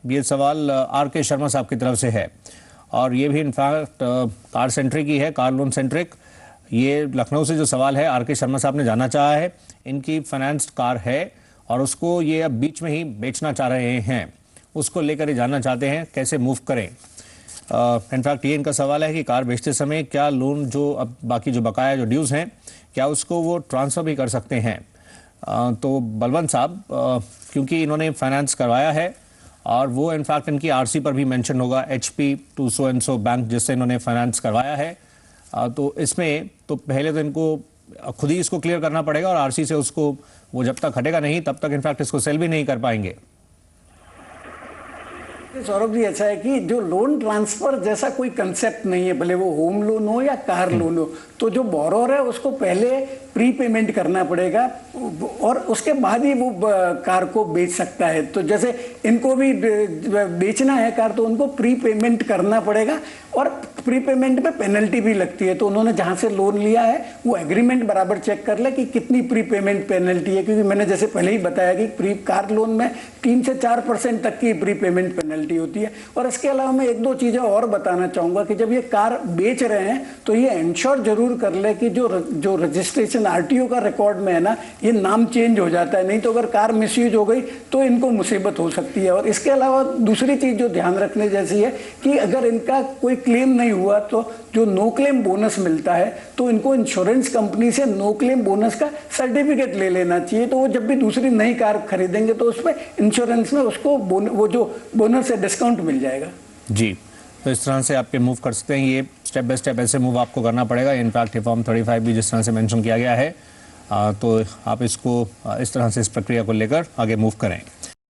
ये सवाल आर के शर्मा साहब की तरफ से है और ये भी इनफैक्ट कार सेंट्रिक ही है, कार लोन सेंट्रिक। ये लखनऊ से जो सवाल है आर के शर्मा साहब ने जानना चाहा है। इनकी फाइनेंस्ड कार है और उसको ये अब बीच में ही बेचना चाह रहे हैं, उसको लेकर ये जानना चाहते हैं कैसे मूव करें। इनफैक्ट ये इनका सवाल है कि कार बेचते समय क्या लोन जो अब बाकी जो बकाया जो ड्यूज़ हैं क्या उसको वो ट्रांसफ़र भी कर सकते हैं। तो बलवंत साहब, क्योंकि इन्होंने फाइनेंस करवाया है और वो इनफैक्ट इनकी आरसी पर भी मेंशन होगा HP to so and so bank जिससे इन्होंने फाइनेंस करवाया है, तो इसमें तो पहले तो इनको खुद ही इसको क्लियर करना पड़ेगा और आरसी से उसको वो जब तक हटेगा नहीं तब तक इनफैक्ट इसको सेल भी नहीं कर पाएंगे। सौरभ जी, ऐसा है कि जो लोन ट्रांसफर जैसा कोई कंसेप्ट नहीं है, भले वो होम लोन हो या कार लोन हो, तो जो बोरोर है उसको पहले प्री पेमेंट करना पड़ेगा और उसके बाद ही वो कार को बेच सकता है। तो जैसे इनको भी बेचना है कार तो उनको प्री पेमेंट करना पड़ेगा और प्री पेमेंट पे पेनल्टी भी लगती है। तो उन्होंने जहां से लोन लिया है वो एग्रीमेंट बराबर चेक कर ले कि कितनी प्री पेमेंट पेनल्टी है, क्योंकि मैंने जैसे पहले ही बताया कि प्री कार लोन में 3 से 4% तक की प्री पेमेंट पेनल्टी होती है। और इसके अलावा मैं 1-2 चीजें और बताना चाहूंगा कि जब ये कार बेच रहे हैं तो ये इंश्योर जरूर कर ले कि जो रजिस्ट्रेशन आरटीओ का रिकॉर्ड में है ना, ये नाम चेंज हो जाता है, नहीं तो अगर कार मिसयूज हो गई तो इनको मुसीबत हो सकती है। और इसके अलावा दूसरी चीज जो ध्यान रखने जैसी है कि अगर इनका कोई क्लेम नहीं हुआ तो जो नो क्लेम बोनस मिलता है तो इनको इंश्योरेंस कंपनी से नो क्लेम बोनस का सर्टिफिकेट ले लेना चाहिए। तो वो जब भी दूसरी नई कार खरीदेंगे तो उसमें इंश्योरेंस में उसको वो जो बोनस है डिस्काउंट मिल जाएगा। जी, तो इस तरह से आपके मूव कर सकते हैं। ये स्टेप बाय स्टेप ऐसे मूव आपको करना पड़ेगा। इनफैक्ट फॉर्म 35 भी जिस तरह से मेंशन किया गया है, तो आप इसको इस तरह से इस प्रक्रिया को लेकर आगे मूव करें।